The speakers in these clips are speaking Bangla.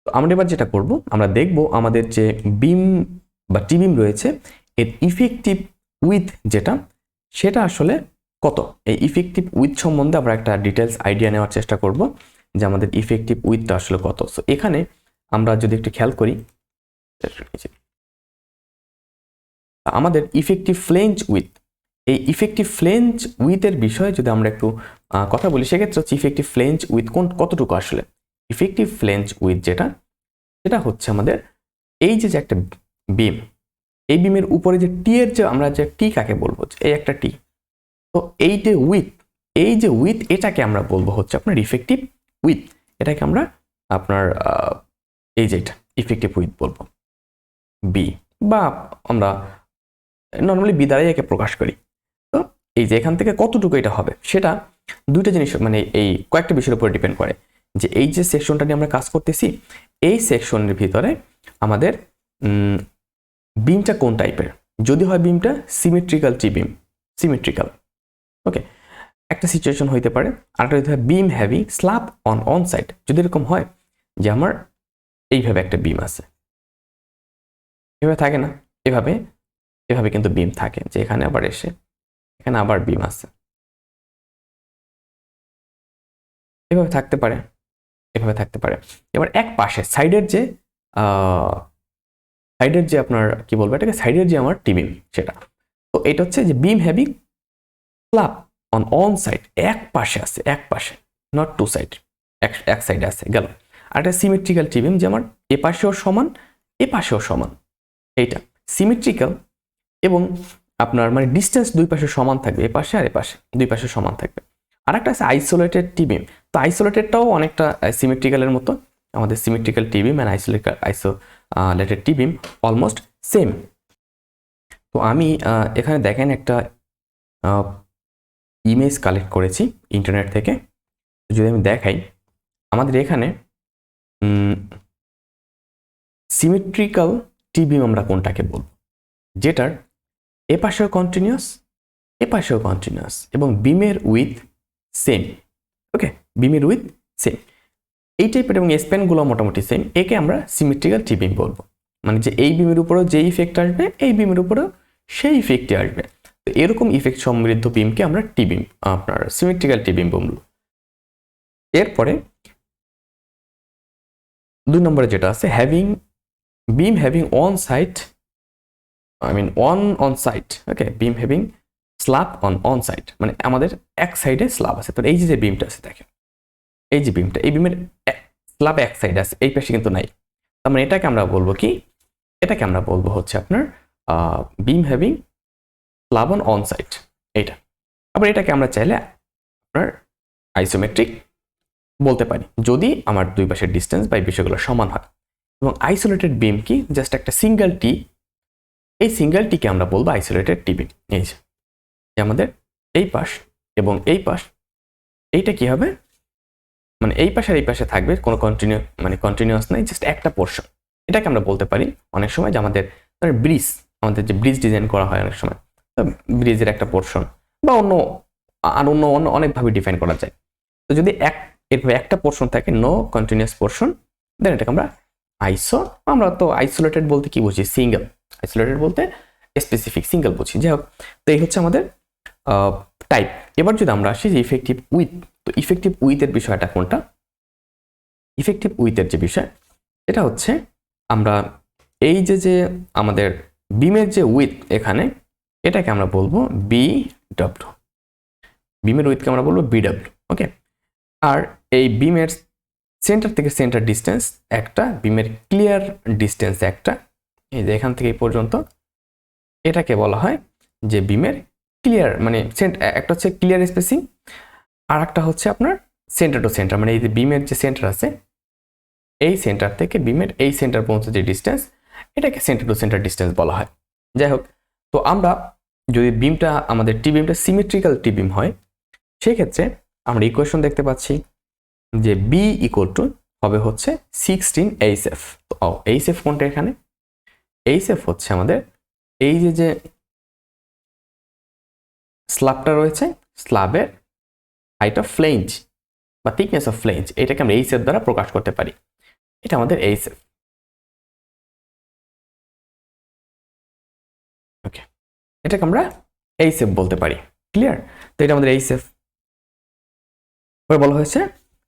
তো আমরা এবার যেটা করব, আমরা দেখব আমাদের যে বিম বা টি বিম রয়েছে এর ইফেক্টিভ উইথ যেটা, সেটা আসলে কত। এই ইফেক্টিভ উইথ সম্বন্ধে আমরা একটা ডিটেলস আইডিয়া নেওয়ার চেষ্টা করব যে আমাদের ইফেক্টিভ উইথটা আসলে কত। সো এখানে আমরা যদি একটু খেয়াল করি, আমাদের ইফেক্টিভ ফ্লেঞ্জ উইথ, এই ইফেক্টিভ ফ্লেঞ্জ উইথের বিষয়ে যদি আমরা একটু কথা বলি, সেক্ষেত্রে হচ্ছে ইফেক্টিভ ফ্লেঞ্জ উইথ কতটুকু আসলে। ইফেক্টিভ ফ্লেঞ্জ উইথ যেটা, সেটা হচ্ছে আমাদের এই যে একটা বিম, এই বিমের উপরে যে টি এর যে আমরা যে টি কাকে বলবো, এই একটা টি, তো এই যে উইথ, এই যে উইথ এটাকে আমরা বলবো হচ্ছে আপনার ইফেক্টিভ উইথ। এটাকে আমরা আপনার এই যেটা ইফেক্টিভ উইথ বলবো, বি, বা আমরা নর্মালি বি দ্বারাই একে প্রকাশ করি। তো এই যে এখান থেকে কতটুকু এটা হবে, সেটা দুইটা জিনিস মানে এই কয়েকটা বিষয়ের উপরে ডিপেন্ড করে। যে এই যে সেকশনটা নিয়ে আমরা কাজ করতেছি, এই সেকশনের ভিতরে আমাদের বিমটা কোন টাইপের। যদি হয় বিমটা সিমেট্রিক্যাল টি বিম, সিমেট্রিক্যাল, ওকে, একটা সিচুয়েশন হইতে পারে। আরেকটা হইতে হয় বিম হ্যাভিং স্ল্যাব অন সাইড। যদি এরকম হয় যে আমার এইভাবে একটা বিম আছে, এভাবে থাকে না, এভাবে এভাবে কিন্তু বিম থাকে, যে এখানে আবার এসে এখানে আবার বিম আছে, এভাবে থাকতে পারে, এভাবে থাকতে পারে। এবার এক পাশে সাইডের যে আপনার কি বলবো এটাকে, সাইডের যে আমার টি বিম সেটা, তো এটা হচ্ছে যে বিম হ্যাভিং স্ল্যাব অন সাইড, এক পাশে আছে, এক পাশে, নট টু সাইড, এক সাইডে আছে গেল। আর একটা সিমেট্রিক্যাল টি বিম যে আমার এ পাশেও সমান, এ পাশেও সমান, এইটা সিমেট্রিক্যাল, এবং আপনার মানে ডিস্টেন্স দুই পাশে সমান থাকবে, এ পাশে আর এ পাশে দুই পাশে সমান থাকবে। আর একটা আছে আইসোলেটেড টি বিম। তো আইসোলেটেডটাও অনেকটা সিমেট্রিক্যালের মতো, আমাদের symmetrical T beam and isolated T beam almost same. তো আমি এখানে দেখেন একটা ইমেজ কালেক্ট করেছি ইন্টারনেট থেকে। যদি আমি দেখাই, আমাদের এখানে সিমেট্রিক্যাল টি বিম আমরা কোনটাকে বলবো, যেটার এ পাশেও কন্টিনিউয়াস, এ পাশেও কন্টিনিউয়াস, এবং বিমের উইথ সেম, ওকে, বিমের উইথ সেম, এই টাইপের, এবং স্প্যানগুলো মোটামুটি সেম, একে আমরা সিমেট্রিক্যাল টি বিম বলবো। মানে যে এই বিমের উপরেও যে ইফেক্ট আসবে, এই বিমের উপরেও সেই ইফেক্টই আসবে। তো এরকম ইফেক্ট সমৃদ্ধ বিমকে আমরা টি বিম, আপনার সিমেট্রিক্যাল টি বিম বলবো। এরপরে 2 নম্বরে যেটা আছে beam having on side, on side, okay, beam having slab on side, মানে আমাদের এক সাইডে স্ল্যাব আছে। তো এই যে বিমটা আছে দেখেন, এই যে বিমটা, এই বিমের স্ল্যাব এক সাইডে আছে, এই পাশে কিন্তু নাই। তার মানে এটাকে আমরা বলবো কি, এটাকে আমরা বলবো হচ্ছে আপনার বিম হ্যাভিং স্ল্যাব অন সাইড, এইটা। আবার এটাকে আমরা চাইলে আপনার আইসোমেট্রিক বলতে পারি, যদি আমার দুই পাশের ডিস্টেন্স বা এই বিষয়গুলো সমান হয়। এবং আইসোলেটেড বিম কি, জাস্ট একটা সিঙ্গেল টি, এই সিঙ্গেল টিকে আমরা বলবো আইসোলেটেড টি বিম। এই যে আমাদের এই পাশ এবং এই পাশ, এইটা কি হবে, মানে এই পাশে আর এই পাশে থাকবে, কোনো কন্টিনিউয়াস নাই, জাস্ট একটা পোর্শন। এটাকে আমরা বলতে পারি অনেক সময় যে আমাদের ব্রিজ, আমাদের যে ব্রিজ ডিজাইন করা হয় অনেক সময়, ব্রিজের একটা পোর্শন, বা অন্য অনেকভাবে ডিফাইন করা যায়। তো যদি এরপরে একটা পোর্শন থাকে, নো কন্টিনিউয়াস পোর্শন, দেন এটাকে আমরা আমরা তো আইসোলেটেড বলতে কি বুঝি, সিঙ্গেল। আইসোলেটেড বলতে স্পেসিফিক, সিঙ্গেল বুঝি। যাই হোক, তো এই হচ্ছে আমাদের টাইপ। এবার যদি আমরা আসি যে ইফেক্টিভ উইথ, তো ইফেক্টিভ উইথের বিষয়টা কোনটা, ইফেক্টিভ উইথের যে বিষয়, এটা হচ্ছে আমরা এই যে আমাদের বিমের যে উইথ এখানে, এটাকে আমরা বলবো বি ডব্লিউ, বিমের উইথকে আমরা বলবো বি ডব্লিউ, ওকে। আর এই বিমের সেন্টার থেকে সেন্টার ডিস্টেন্স একটা, বিমের ক্লিয়ার ডিস্টেন্স একটা, এই যে এখান থেকে এই পর্যন্ত, এটাকে বলা হয় যে বিমের ক্লিয়ার, মানে একটা হচ্ছে ক্লিয়ার স্পেসিং, আর একটা হচ্ছে আপনার সেন্টার টু সেন্টার, মানে এই যে বিমের যে সেন্টার আছে, এই সেন্টার থেকে বিমের এই সেন্টার পর্যন্ত যে ডিস্টেন্স, এটাকে সেন্টার টু সেন্টার ডিস্টেন্স বলা হয়। যাই হোক, তো আমরা যদি বিমটা, আমাদের টি বিমটা সিমেট্রিক্যাল টি বিম হয়, সেক্ষেত্রে আমরা ইকুয়েশন দেখতে পাচ্ছি যে বি ইকুয়াল টু হবে হচ্ছে 16 এইচএফ। তো এইচএফ কোনটা এখানে, এইচএফ হচ্ছে আমাদের এই যে স্ল্যাবটা রয়েছে, স্ল্যাবের হাইট অফ ফ্লেঞ্জ বা থিকনেস অফ ফ্লেঞ্জ, এটাকে আমরা এইচএফ দ্বারা প্রকাশ করতে পারি। এটা আমাদের এইচএফ। ওকে, এটাকে আমরা এইচএফ বলতে পারি। ক্লিয়ার? তো এটা আমাদের এইচএফ। এবার বলা হয়েছে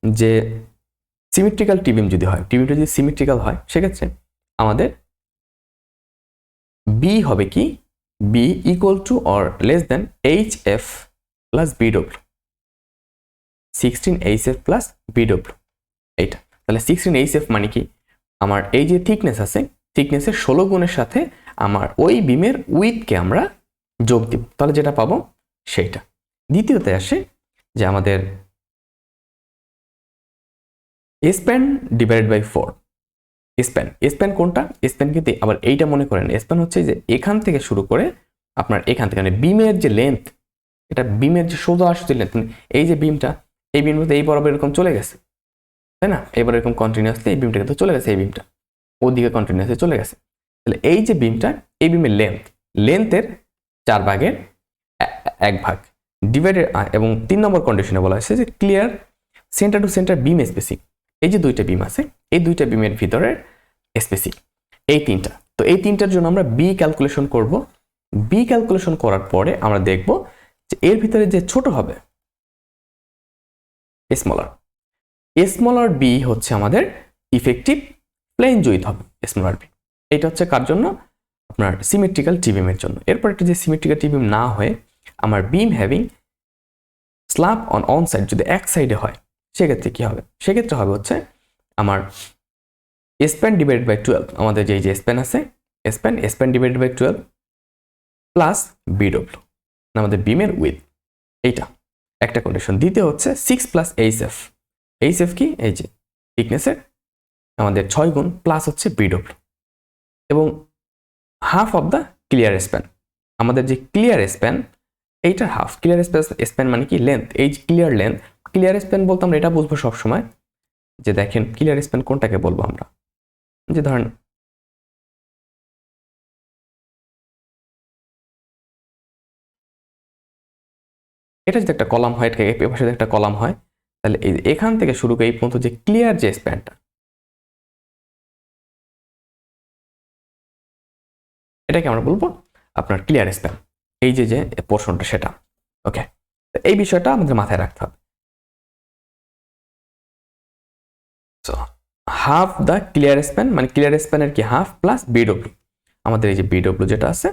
যে সিমেট্রিক্যাল টিবিম যদি হয়, টিবিমটা যদি সিমেট্রিক্যাল হয় সেক্ষেত্রে আমাদের বি হবে কি, B equal to or less than H F plus BW, 16HF plus BW. এইটা তাহলে 16HF মানে কি, আমার এই যে থিকনেস আছে, থিকনেসের 16 গুণের সাথে আমার ওই বিমের উইথকে আমরা যোগ দিব, তাহলে যেটা পাবো সেইটা। দ্বিতীয়তে আসে যে আমাদের স্প্যান ডিভাইডেড বাই 4। স্প্যান কোনটা? স্প্যান কিন্তু আবার এইটা মনে করেন, স্প্যান হচ্ছে যে এখান থেকে শুরু করে আপনার এখান থেকে, মানে বিমের যে লেন্থ, এটা বিমের যে সোজা আসছে লেন্থ, এই যে বিমটা, এই বিমের মধ্যে এই বরাবর এরকম চলে গেছে, তাই না? এবার এরকম কন্টিনিউয়াসলি এই বিমটা কিন্তু চলে গেছে, এই বিমটা ওদিকে কন্টিনিউয়াসলি চলে গেছে। তাহলে এই যে বিমটা, এই বিমের লেন্থের 4 ভাগের 1 ভাগ ডিভাইডেড, এবং 3 নম্বর কন্ডিশনে বলা হয়েছে যে ক্লিয়ার সেন্টার টু সেন্টার বিম স্পেসিং। এই যে দুইটা বিম আছে, এই দুইটা বিমের ভিতরের স্পেসিং, এই তিনটা। তো এই তিনটার জন্য আমরা বি ক্যালকুলেশন করব। বি ক্যালকুলেশন করার পরে আমরা দেখব যে এর ভিতরে যে ছোট হবে স্মলার বি হচ্ছে আমাদের ইফেক্টিভ প্লেন জয়েন্ট হবে স্মলার বি। এটা হচ্ছে কার জন্য? আপনার সিমেট্রিক্যাল টিবিমের জন্য। এরপর একটা যে সিমেট্রিক্যাল টিবিম না হয়ে আমার বিম হ্যাভিং স্ল্যাব অন সাইড যদি এক সাইডে হয় সেক্ষেত্রে কি হবে? সেক্ষেত্রে হবে হচ্ছে আমার স্প্যান ডিভাইডেড বাই 12, আমাদের যে স্প্যান আছে, span divided by 12 plus BW, আমাদের বিমের উইথ, এইটা একটা কন্ডিশন। দ্বিতীয় হচ্ছে 6 প্লাস এইচএফ। এইচএফ কি? এই যে থিকনেসের আমাদের 6 গুণ প্লাস হচ্ছে বিডব্লিউ, এবং half of the clear span. আমাদের যে ক্লিয়ার স্প্যান, এইটার হাফ। ক্লিয়ার স্প্যান মানে কি? লেন্থ। এই যে ক্লিয়ার লেন্থ, ক্লিয়ার স্প্যান বলতে আমরা এটা বুঝবো সবসময় যে দেখেন ক্লিয়ার স্প্যান কোনটাকে বলবো আমরা, যে ধরেন এটা যদি একটা কলাম হয়, এটাকে এ পাশে একটা কলাম হয়, তাহলে এখান থেকে শুরু করে এই পর্যন্ত যে ক্লিয়ার যে স্প্যানটা, এটাকে আমরা বলবো আপনার ক্লিয়ার স্প্যান, এই যে পোর্শনটা সেটা। ওকে, এই বিষয়টা আমাদের মাথায় রাখতে হবে। So half the clear span, মানে ক্লিয়ার স্প্যানের কি হাফ প্লাস বিডব্লিউ, আমাদের এই যে বিডব্লিউ যেটা আছে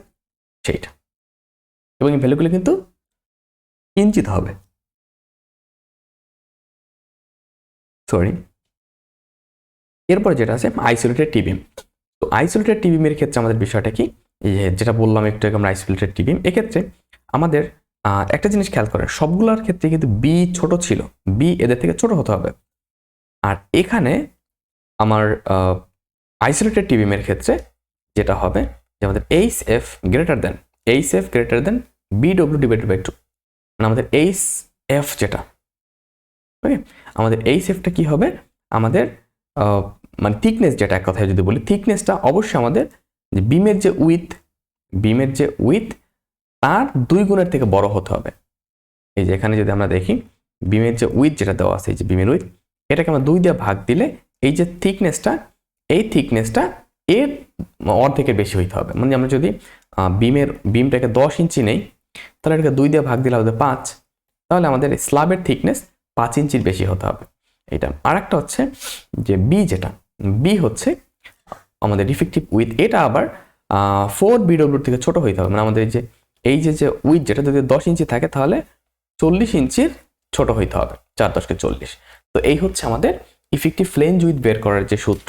সেইটা, এবং এই ভ্যালুগুলো কিন্তু ইঞ্চিতে হবে। সরি, এরপরে যেটা আছে আইসোলেটেড টিবিম। তো আইসোলেটেড টিবিমের ক্ষেত্রে আমাদের বিষয়টা কি, এই যেটা বললাম একটু আগে আমরা আইসোলেটেড টিবিম, এক্ষেত্রে আমাদের একটা জিনিস খেয়াল করেন, সবগুলোর ক্ষেত্রে কিন্তু বি ছোট ছিল, বি এদের থেকে ছোট হতে হবে। আর এখানে আমার আইসোলেটেড টিবিমের ক্ষেত্রে যেটা হবে যে আমাদের HF greater than BW divided by 2, মানে আমাদের এইচএফ যেটা, ওকে, আমাদের এইচএফটা কি হবে? আমাদের মানে থিকনেস যেটা, এক কথায় যদি বলি, থিকনেসটা অবশ্যই আমাদের যে বিমের যে উইথ তার 2 গুণের থেকে বড় হতে হবে। এই যে এখানে যদি আমরা দেখি বিমের যে উইথ যেটা দেওয়া আছে, এই যে বিমের উইথ, এটাকে আমরা 2 দিয়ে ভাগ দিলে এই যে থিকনেসটা, এই থিকনেসটা এর অর্ধেকের বেশি হইতে হবে। মানে আমরা যদি বিমটাকে 10 ইঞ্চি নেই, তাহলে এটাকে 2 দিয়ে ভাগ দিলে আমাদের 5, তাহলে আমাদের স্ল্যাবের থিকনেস 5 ইঞ্চির বেশি হতে হবে। এটা আর একটা হচ্ছে যে বি হচ্ছে আমাদের ইফেক্টিভ উইথ, এটা আবার 4 বিডব্লিউ থেকে ছোট হইতে হবে। মানে আমাদের এই যে উইথ যেটা যদি 10 ইঞ্চি থাকে তাহলে 40 ইঞ্চির ছোট হইতে হবে, 4 10 40। তো এই হচ্ছে আমাদের ইফেক্টিভ ফ্লেঞ্জ উইথ বের করার যে সূত্র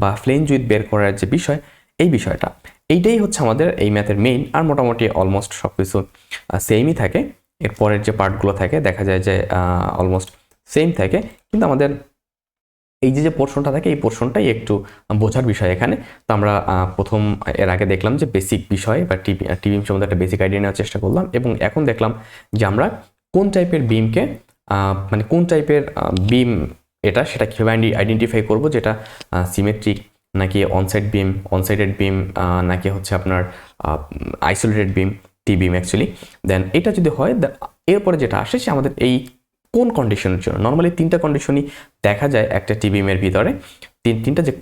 বা ফ্লেঞ্জ উইথ বের করার যে বিষয়, এই বিষয়টা এইটাই হচ্ছে আমাদের এই ম্যাথের মেইন। আর মোটামুটি অলমোস্ট সব কিছু সেমই থাকে, এরপরের যে পার্টগুলো থাকে দেখা যায় যে অলমোস্ট সেম থাকে, কিন্তু আমাদের এই যে পোর্শনটা থাকে এই পোর্শনটাই একটু বোঝার বিষয় এখানে। তো আমরা প্রথম এর আগে দেখলাম যে বেসিক বিষয় বা টিবিম সম্বন্ধে একটা বেসিক আইডিয়া নেওয়ার চেষ্টা করলাম, এবং এখন দেখলাম যে আমরা কোন টাইপের বিমকে মানে কোন টাইপের বিম এটা সেটা কীভাবে আইডেন্টিফাই করব, যেটা সিমেট্রিক নাকি অনসাইডেড বিম নাকি হচ্ছে আপনার আইসোলেটেড বিম, টি বিম অ্যাকচুয়ালি। দেন এটা যদি হয়, এরপরে যেটা আসে সে আমাদের এই কোন কন্ডিশনের জন্য, নর্মালি 3টা কন্ডিশনই দেখা যায় একটা টি বিমের ভিতরে।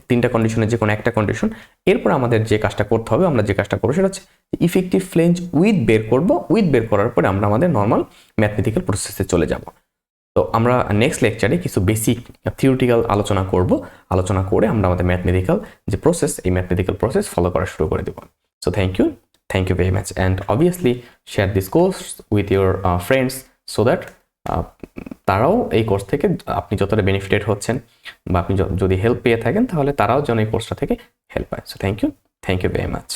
তিনটা কন্ডিশনের যে কোনো একটা কন্ডিশন। এরপর আমাদের যে কাজটা করতে হবে, আমরা যে কাজটা করবো সেটা হচ্ছে ইফেক্টিভ ফ্লেঞ্জ উইথ বের করব। উইথ বের করার পরে আমরা আমাদের নর্মাল ম্যাথমেটিক্যাল প্রসেসে চলে যাব। তো আমরা নেক্সট লেকচারে কিছু বেসিক থিওরিটিক্যাল আলোচনা করে আমরা আমাদের ম্যাথমেটিক্যাল যে প্রসেস, এই ম্যাথমেটিক্যাল প্রসেস ফলো করা শুরু করে দেবো। So thank you very much, and obviously share this course with your friends so that তারাও এই কোর্স থেকে আপনি যতটা বেনিফিটেড হচ্ছেন বা আপনি যদি হেল্প পেয়ে থাকেন তাহলে তারাও যেন এই কোর্সটা থেকে হেল্প পায়। So thank you very much.